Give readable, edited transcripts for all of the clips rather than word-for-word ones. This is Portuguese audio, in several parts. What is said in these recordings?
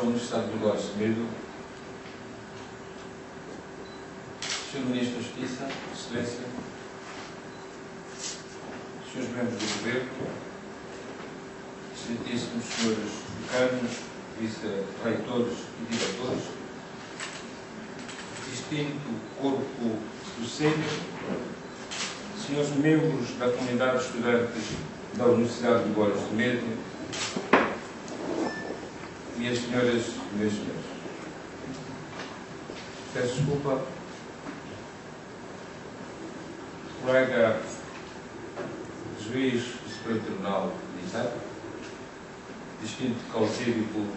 da Universidade de Dolores Semedo, Sr. Ministro da Justiça, Excelência, Srs. Membros do Governo, Excelentíssimos Srs. Decanos, Vice-Reitores e Diretores, distinto Corpo Docente, Senhores Membros da Comunidade de Estudantes da Universidade de Dolores Semedo, minhas senhoras e meus senhores. Peço desculpa, colega juiz do Supremo Tribunal Militar, distinto causídico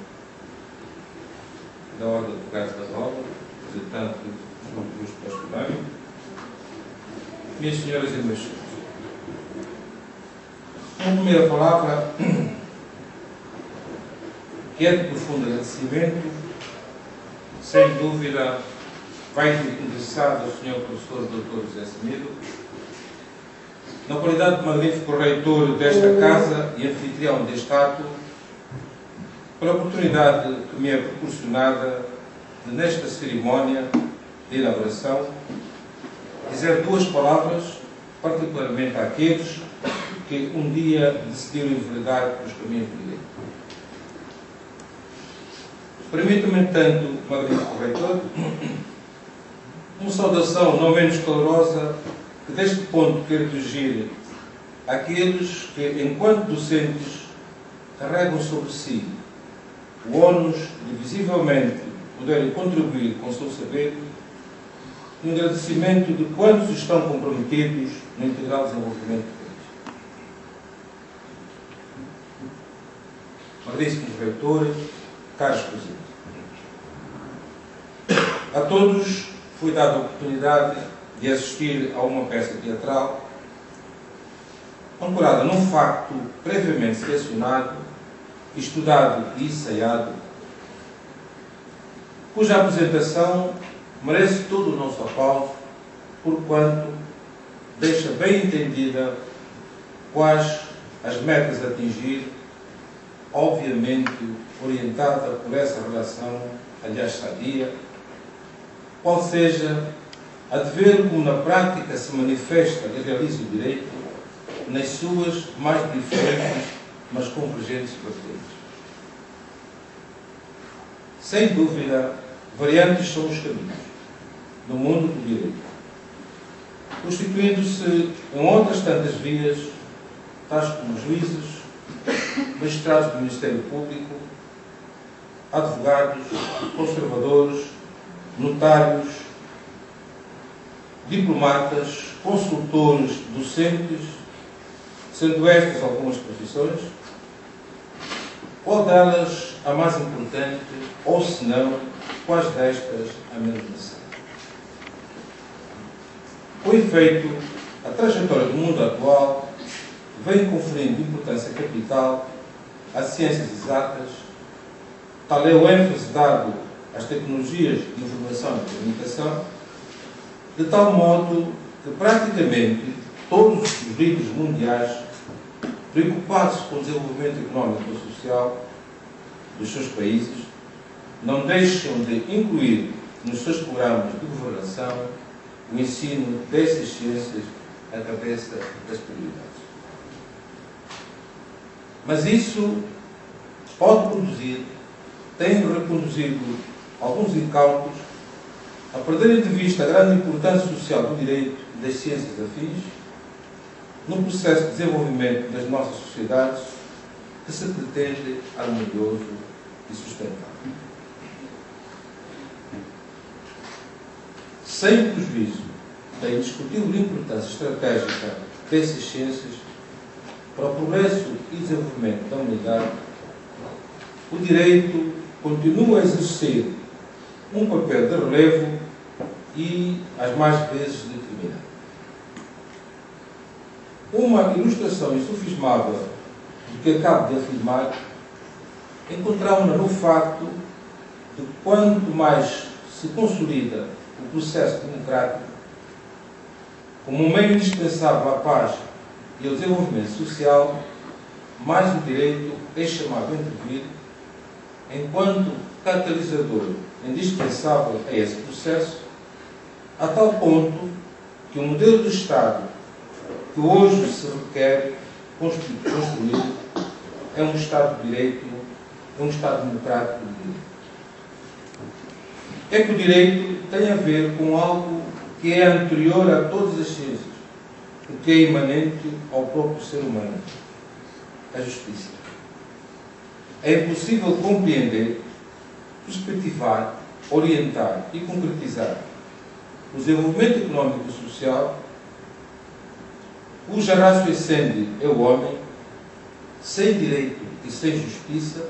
da Ordem de Advogados da Roda, representante do Justo Pastorário, minhas senhoras e meus senhores. Uma primeira palavra que é de profundo agradecimento, sem dúvida, vai endereçado ao Sr. Professor Dr. José Semedo, na qualidade de magnífico reitor desta casa e anfitrião deste ato, pela oportunidade que me é proporcionada de, nesta cerimónia de inauguração, dizer duas palavras, particularmente àqueles que um dia decidiram enveredar pelos caminhos do direito. Permita-me, entanto, magnífico reitor, uma saudação não menos calorosa que deste ponto quero dirigir àqueles que, enquanto docentes, carregam sobre si o ónus de visivelmente poderem contribuir com o seu saber e um agradecimento de quantos estão comprometidos no integral desenvolvimento do país. Magníficos reitores, caros presentes. A todos foi dada a oportunidade de assistir a uma peça teatral ancorada num facto previamente selecionado, estudado e ensaiado, cuja apresentação merece todo o nosso aplauso, porquanto deixa bem entendida quais as metas a atingir, obviamente orientada por essa relação, aliás sadia, qual seja a de ver como na prática se manifesta e realiza o direito nas suas mais diferentes, mas convergentes vertentes. Sem dúvida, variantes são os caminhos no mundo do direito, constituindo-se em outras tantas vias, tais como juízes, magistrados do Ministério Público, advogados, conservadores, notários, diplomatas, consultores, docentes, sendo estas algumas profissões, ou delas a mais importante, ou se não, quais destas a menos necessária. Com efeito, a trajetória do mundo atual vem conferindo importância capital às ciências exatas, tal é o ênfase dado às tecnologias de informação e comunicação, de tal modo que praticamente todos os líderes mundiais, preocupados com o desenvolvimento económico e social dos seus países, não deixam de incluir nos seus programas de governação o ensino destas ciências à cabeça das prioridades. Mas isso pode conduzir, tem reconduzido alguns incautos a perderem de vista a grande importância social do direito e das ciências afins no processo de desenvolvimento das nossas sociedades que se pretende harmonioso e sustentável. Sem prejuízo da indiscutível importância estratégica dessas ciências para o progresso e desenvolvimento da humanidade, o direito continua a exercer um papel de relevo e, às mais vezes, determinante. Uma ilustração insofismável do que acabo de afirmar encontramos-na no facto de que quanto mais se consolida o processo democrático como um meio indispensável à paz e ao desenvolvimento social, mais o direito é chamado a intervir enquanto catalisador indispensável a esse processo, a tal ponto que o modelo de Estado que hoje se requer construir é um Estado de Direito, é um Estado democrático de direito. É que o direito tem a ver com algo que é anterior a todas as ciências, o que é imanente ao próprio ser humano, a justiça. É impossível compreender, perspectivar, orientar e concretizar o desenvolvimento económico e social cuja ratio essende é o homem, sem direito e sem justiça,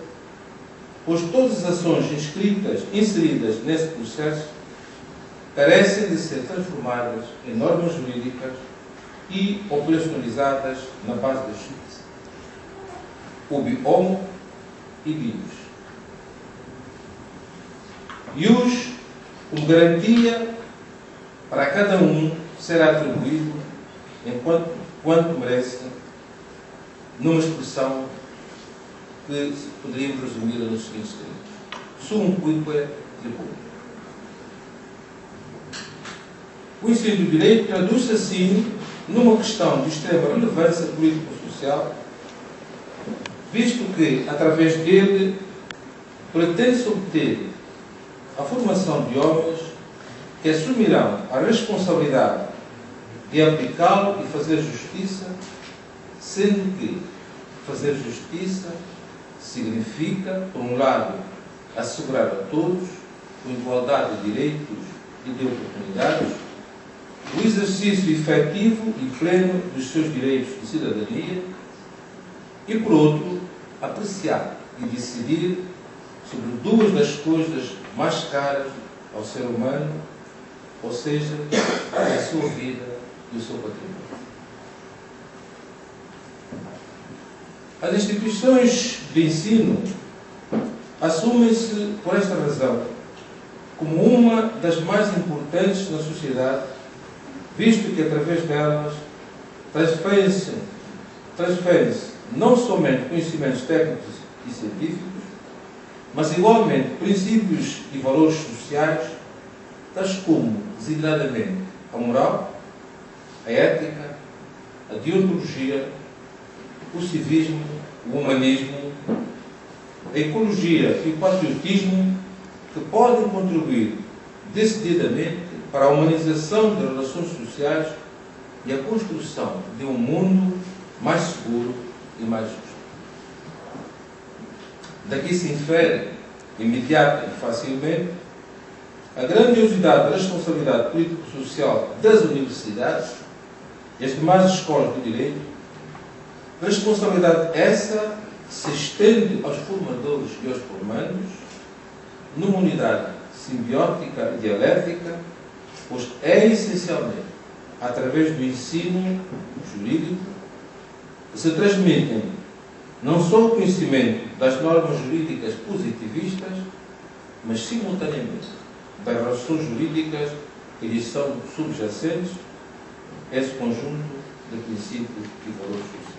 pois todas as ações inseridas nesse processo carecem de ser transformadas em normas jurídicas e operacionalizadas na base da justiça. Ubi homo e bius. Ius, como garantia para cada um ser atribuído enquanto merece, numa expressão que poderíamos resumir nos seguintes termos: sum quidque tributum. O ensino do direito traduz-se assim numa questão de extrema relevância político-social, visto que, através dele, pretende-se obter a formação de homens que assumirão a responsabilidade de aplicá-lo e fazer justiça, sendo que fazer justiça significa, por um lado, assegurar a todos, com igualdade de direitos e de oportunidades, o exercício efetivo e pleno dos seus direitos de cidadania e, por outro, apreciar e decidir sobre duas das coisas mais caras ao ser humano, ou seja, a sua vida e o seu patrimônio. As instituições de ensino assumem-se, por esta razão, como uma das mais importantes na sociedade, visto que, através delas, transferem-se não somente conhecimentos técnicos e científicos, mas, igualmente, princípios e valores sociais, tais como, designadamente, a moral, a ética, a deontologia, o civismo, o humanismo, a ecologia e o patriotismo, que podem contribuir decididamente para a humanização das relações sociais e a construção de um mundo mais seguro e mais justo. Daqui se infere, imediata e facilmente, a grandiosidade da responsabilidade político-social das universidades e as demais escolas de direito, responsabilidade essa que se estende aos formadores e aos formandos, numa unidade simbiótica e dialética, pois é essencialmente através do ensino jurídico que se transmitem não só o conhecimento das normas jurídicas positivistas, mas simultaneamente das relações jurídicas que lhes são subjacentes, esse conjunto de princípios e valores sociais.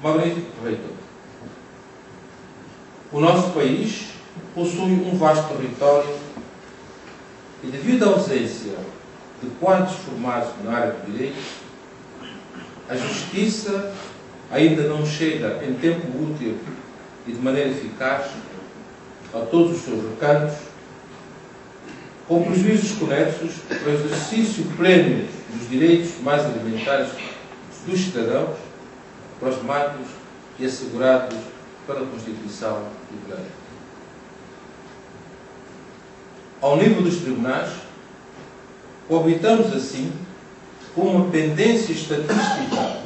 Magnífico reitor, o nosso país possui um vasto território e, devido à ausência de quadros formados na área do direito, a justiça ainda não chega em tempo útil e de maneira eficaz a todos os seus recantos, com prejuízos conexos para o exercício pleno dos direitos mais elementares dos cidadãos, plasmados e assegurados pela Constituição e pela lei. Ao nível dos tribunais, coabitamos assim com uma pendência estatística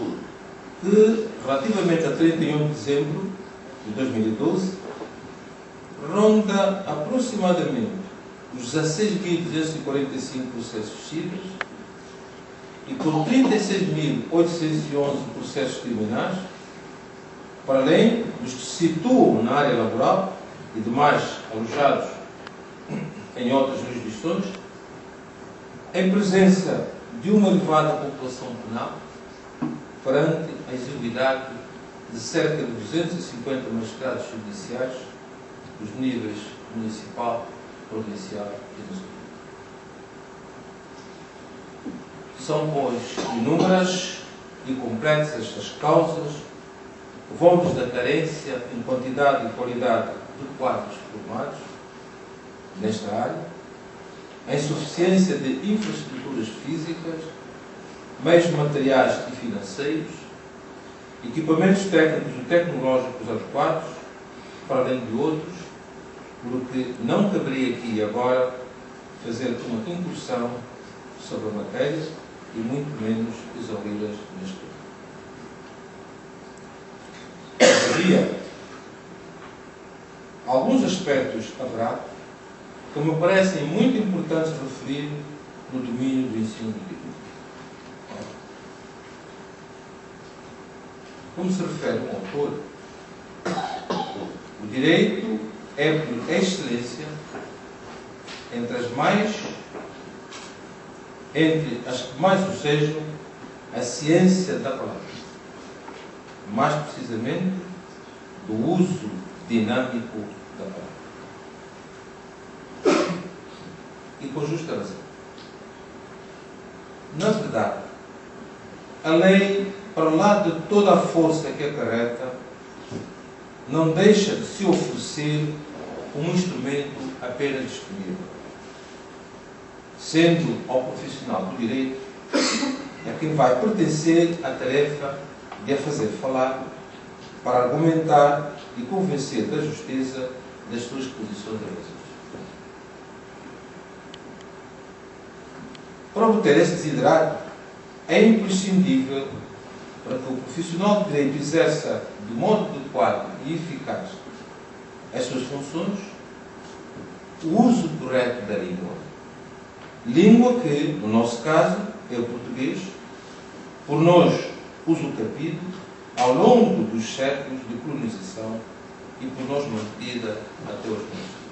que, relativamente a 31 de dezembro de 2012, ronda aproximadamente os 16.245 processos cíveis e com 36.811 processos criminais, para além dos que se situam na área laboral e demais alojados em outras jurisdições, em presença de uma elevada população penal, perante a exiguidade de cerca de 250 magistrados judiciais dos níveis municipal, provincial e nacional. São, pois, inúmeras e complexas as causas que vão desde a carência em quantidade e qualidade de quadros formados nesta área, a insuficiência de infraestruturas físicas, meios materiais e financeiros, equipamentos técnicos e tecnológicos adequados, para além de outros, por que não caberia aqui agora fazer uma incursão sobre a matéria e muito menos exauri-las neste momento. Todavia, alguns aspectos haverá que me parecem muito importantes referir no domínio do ensino do direito. Como se refere o autor, o direito é, por excelência, entre as que mais o sejam, a ciência da palavra. Mais precisamente, do uso dinâmico da palavra. E com justa razão. Na verdade, a lei, para lá de toda a força que acarreta, não deixa de se oferecer um instrumento apenas disponível, sendo ao profissional do direito a quem vai pertencer a tarefa de a fazer falar para argumentar e convencer da justeza das suas posições e razões. Para obter este desiderado, é imprescindível, para que o profissional de direito exerça de modo adequado e eficaz as suas funções, o uso correto da língua. Língua que, no nosso caso, é o português, por nós usucapido ao longo dos séculos de colonização e por nós mantida até os nossos dias.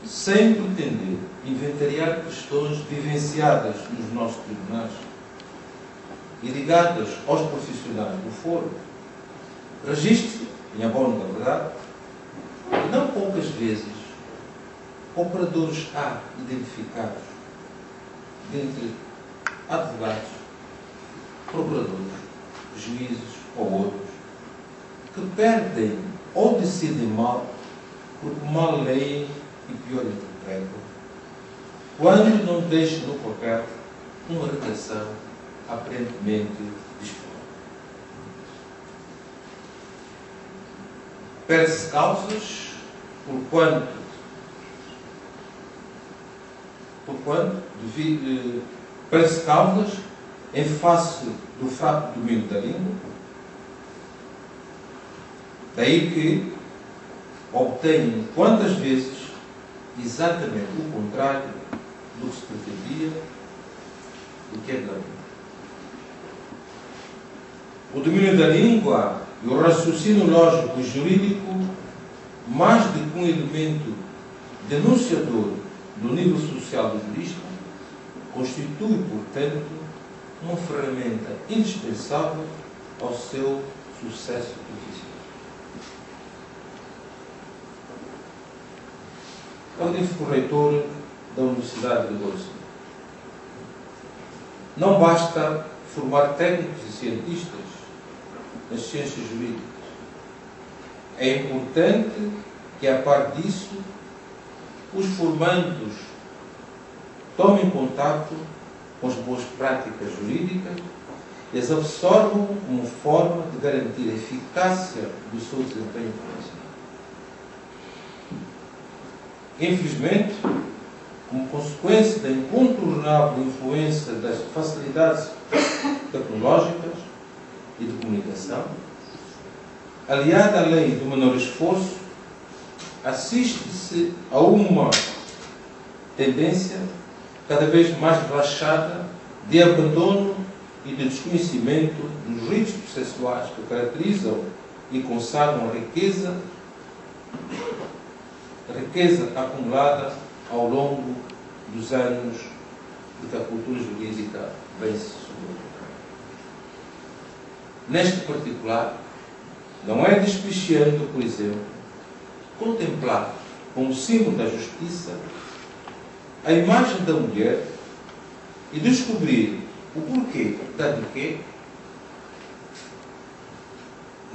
Sem pretender inventariar questões vivenciadas nos nossos tribunais e ligadas aos profissionais do foro, registre, em abono da verdade, que não poucas vezes operadores há identificados dentre advogados, procuradores, juízes ou outros, que perdem ou decidem mal porque mal leem e pior interpretam, quando não deixam no papel uma redação aparentemente disponível. Perde-se causas perde-se causas em face do fraco domínio da língua, daí que obtenham quantas vezes exatamente o contrário do que se pretendia, do que é da língua. O domínio da língua e o raciocínio lógico e jurídico, mais do que um elemento denunciador do nível social do jurista, constitui, portanto, uma ferramenta indispensável ao seu sucesso profissional. Magnífico reitor da Universidade de Bolsa. Não basta formar técnicos e cientistas nas ciências jurídicas. É importante que, a par disso, os formandos tomem contato com as boas práticas jurídicas e as absorvam como forma de garantir a eficácia do seu desempenho profissional. Infelizmente, como consequência da incontornável influência das facilidades tecnológicas e de comunicação, aliada à lei do menor esforço, assiste-se a uma tendência cada vez mais relaxada de abandono e de desconhecimento dos ritos processuais que caracterizam e consagram a riqueza acumulada ao longo dos anos de que a cultura jurídica vem-se sobrepondo. neste particular, não é despiciando, por exemplo, contemplar como símbolo da justiça a imagem da mulher e descobrir o porquê da de quê,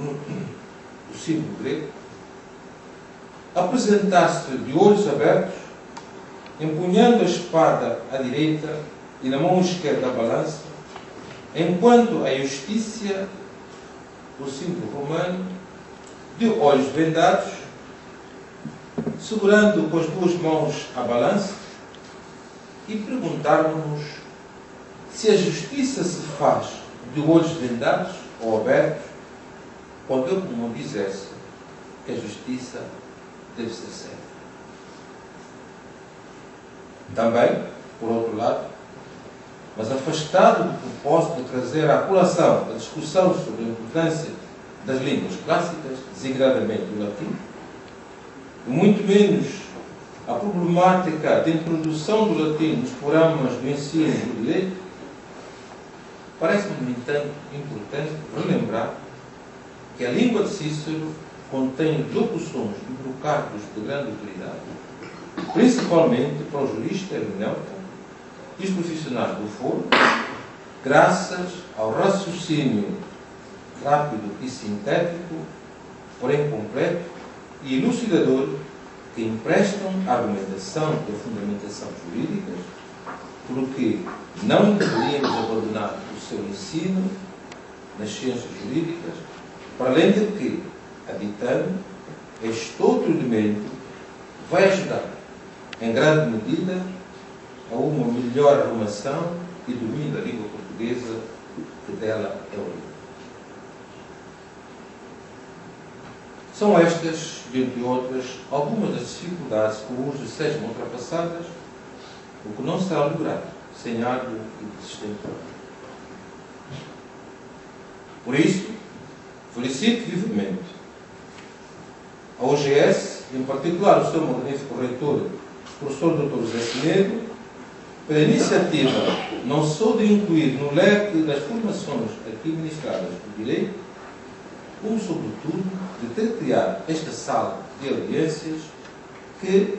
o símbolo grego, apresentar-se de olhos abertos, empunhando a espada à direita e na mão esquerda a balança, enquanto a justiça, o símbolo romano, de olhos vendados, segurando com as duas mãos a balança, e perguntarmos-nos se a justiça se faz de olhos vendados ou abertos, quando eu não dissesse que a justiça deve ser cega. Também, por outro lado, mas afastado do propósito de trazer à colação a discussão sobre a importância das línguas clássicas, designadamente o latim, e muito menos a problemática de introdução do latim nos programas do ensino do direito, parece-me, no entanto, importante relembrar que a língua de Cícero contém locuções e brocados de grande utilidade, principalmente para o jurista hermeneuta e os profissionais do foro, graças ao raciocínio rápido e sintético, porém completo e elucidador, que emprestam à argumentação e à fundamentação jurídicas, porque não deveríamos abandonar o seu ensino nas ciências jurídicas, para além de que, aditando, este outro elemento vai ajudar, em grande medida, a uma melhor arrumação e domínio da língua portuguesa, que dela é origem. São estas, dentre outras, algumas das dificuldades que urge sejam ultrapassadas, o que não será logrado sem árduo e persistente trabalho. Por isso, felicito vivamente a OGS, em particular o seu magnífico reitor, professor Dr. José Semedo, pela iniciativa não só de incluir no leque das formações aqui ministradas do direito, como, sobretudo, de ter criado esta sala de audiências que,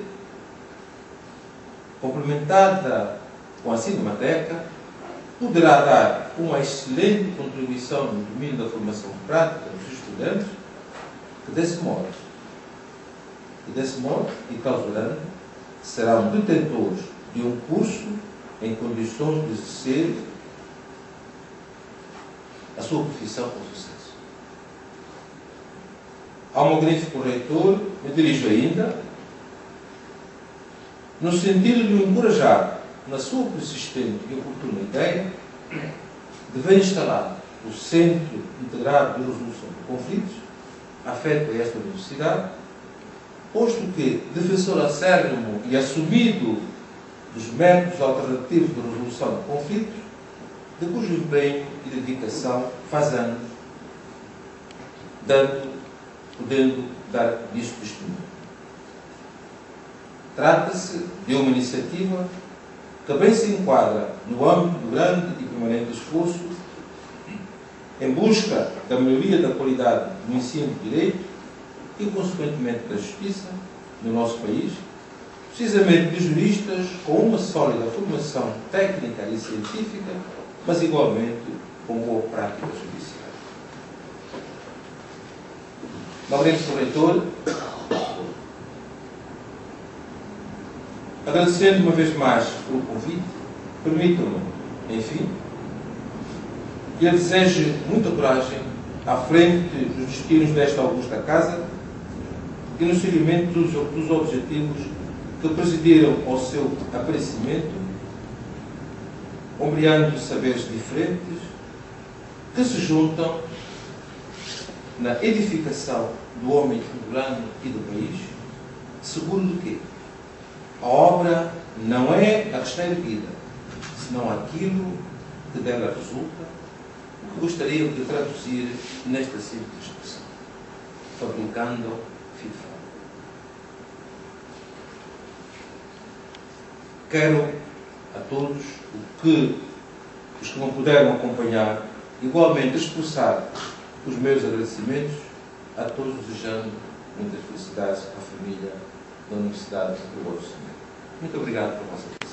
complementada com a Cinemateca, poderá dar uma excelente contribuição no domínio da formação prática dos estudantes, que desse modo, e causurando, serão detentores de um curso em condições de exercer a sua profissão com sucesso. Ao magnífico reitor, me dirijo ainda, no sentido de o encorajar na sua persistente e oportuna ideia de ver instalado o Centro Integrado de Resolução de Conflitos, afeto a esta universidade, posto que, defensor acérrimo e assumido dos métodos alternativos de resolução de conflitos, de cujo empenho e dedicação faz anos, podendo dar disso testemunho. Trata-se de uma iniciativa que bem se enquadra no âmbito do grande e permanente esforço em busca da melhoria da qualidade do ensino de direito e, consequentemente, da justiça no nosso país, precisamente de juristas com uma sólida formação técnica e científica, mas igualmente com boa prática judicial. Magnífico reitor, agradecendo uma vez mais pelo convite, permitam-me, enfim, que lhe deseje muita coragem à frente dos destinos desta augusta casa e no seguimento dos objetivos que presidiram ao seu aparecimento, ombreando saberes diferentes que se juntam na edificação do homem angolano e do país, seguro de que a obra não é a que está erguida, senão aquilo que dela resulta, o que gostaria de traduzir nesta simples expressão: fabricando FIFA. Quero a todos os que não puderam acompanhar igualmente expressar os meus agradecimentos a todos, desejando muitas felicidades à família da Universidade do Golfo. Muito obrigado pela vossa atenção.